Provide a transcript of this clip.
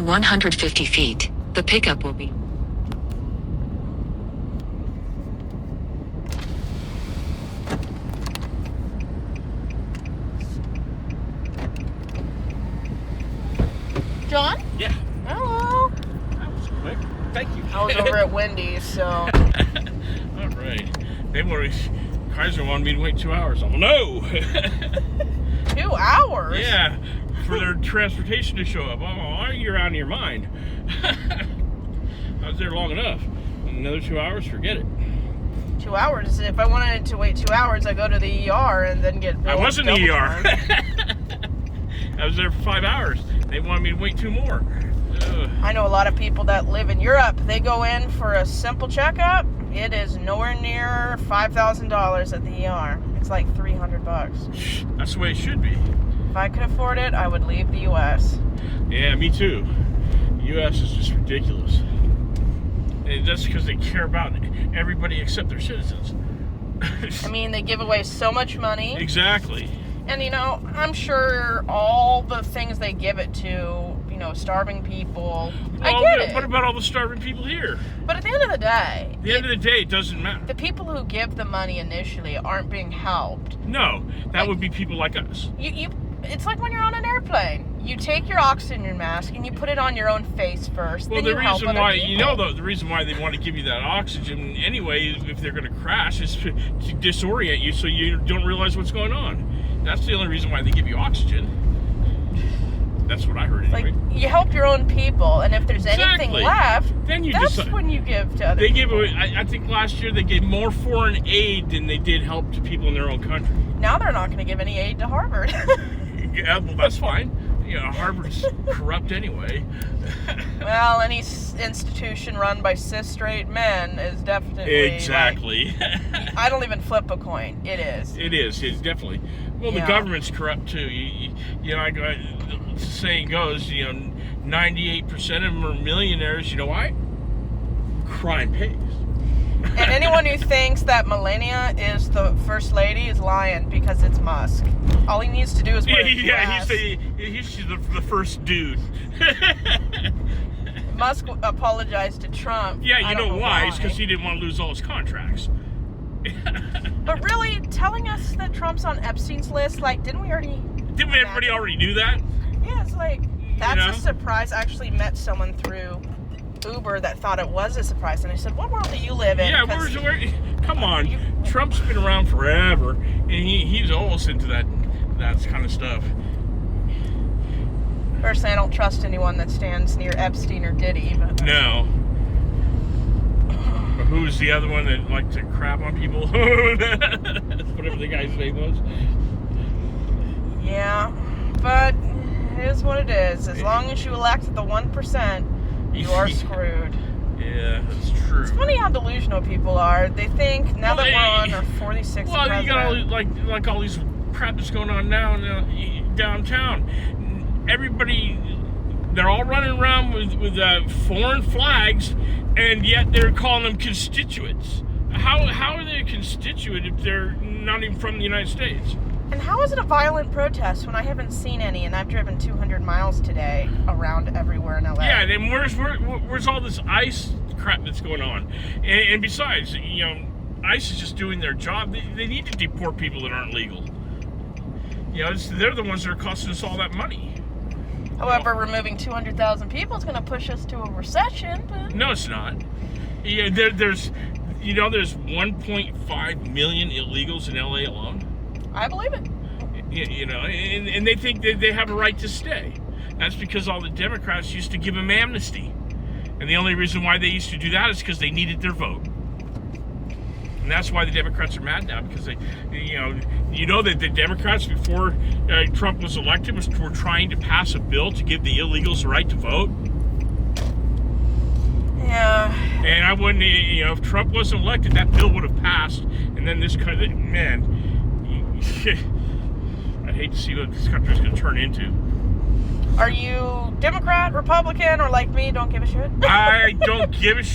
In 150 feet, the pickup will be. John? Yeah. Hello. That was quick. Thank you. I was over at Wendy's, so. All right. They were. Kaiser wanted me to wait 2 hours. Oh no. 2 hours? Yeah. For their transportation to show up. Oh, you're out of your mind. I was there long enough. Another 2 hours, forget it. 2 hours? If I wanted to wait 2 hours, I go to the ER and then get billed. I was in the double ER. time. I was there for 5 hours. They wanted me to wait 2 more. Ugh. I know a lot of people that live in Europe. They go in for a simple checkup. It is nowhere near $5,000 at the ER. It's like $300. That's the way it should be. If I could afford it, I would leave the U.S. Yeah, me too. The U.S. is just ridiculous. And that's because they care about everybody except their citizens. I mean, they give away so much money. Exactly. And, you know, I'm sure all the things they give it to, you know, starving people, I get it. What about all the starving people here? But at the end of the day... At the end of the day, it doesn't matter. The people who give the money initially aren't being helped. No, that would be people like us. It's like when you're on an airplane. You take your oxygen mask and you put it on your own face first. Well, then the you help reason other why, people. the reason why they want to give you that oxygen anyway, if they're going to crash, is to disorient you so you don't realize what's going on. That's the only reason why they give you oxygen. That's what I heard anyway. Like, you help your own people, and if there's anything left, then that's decide. when you give to other people. people. They give away, I think last year they gave more foreign aid than they did help to people in their own country. Now they're not going to give any aid to Harvard. Yeah, well, that's fine. You know, Harvard's corrupt anyway. Well, any institution run by cis straight men is definitely exactly. Like, I don't even flip a coin. It is. It is. It's definitely. Well, Yeah. The government's corrupt too. You know, the saying goes, you know, 98% of them are millionaires. You know why? Crime pays. And anyone who thinks that Melania is the first lady is lying, because it's Musk. All he needs to do is wear a dress. He's the first dude. Musk apologized to Trump. Yeah, I you don't know why? It's because he didn't want to lose all his contracts. But really, telling us that Trump's on Epstein's list, like, didn't we already... Didn't everybody already knew that? Yeah, it's like, that's a surprise. I actually met someone through Uber that thought it was a surprise, and I said, what world do you live in? Yeah, come on. Trump's been around forever, and he's always into that kind of stuff. Personally, I don't trust anyone that stands near Epstein or Diddy. But no. But who's the other one that liked to crap on people? Whatever the guy's name was. Yeah, but it is what it is. As long as you elect the 1%, you are screwed. Yeah, that's true. It's funny how delusional people are. They think now that we're on our 46th president. Well, you got all, like all these crap that's going on now downtown. Everybody, they're all running around with foreign flags, and yet they're calling them constituents. How are they a constituent if they're not even from the United States? And how is it a violent protest when I haven't seen any, and I've driven 200 miles today around everywhere in LA? Yeah, then where's all this ICE crap that's going on? And besides, you know, ICE is just doing their job. They need to deport people that aren't legal. You know, they're the ones that are costing us all that money. However, removing 200,000 people is going to push us to a recession. But... No, it's not. Yeah, there's 1.5 million illegals in LA alone. I believe it. You know, and they think that they have a right to stay. That's because all the Democrats used to give them amnesty. And the only reason why they used to do that is because they needed their vote. And that's why the Democrats are mad now, because you know that the Democrats, before Trump was elected, were trying to pass a bill to give the illegals the right to vote. Yeah. And I wouldn't, if Trump wasn't elected, that bill would have passed. And then this country, man, I'd hate to see what this country's going to turn into. Are you Democrat, Republican, or like me, don't give a shit? I don't give a shit.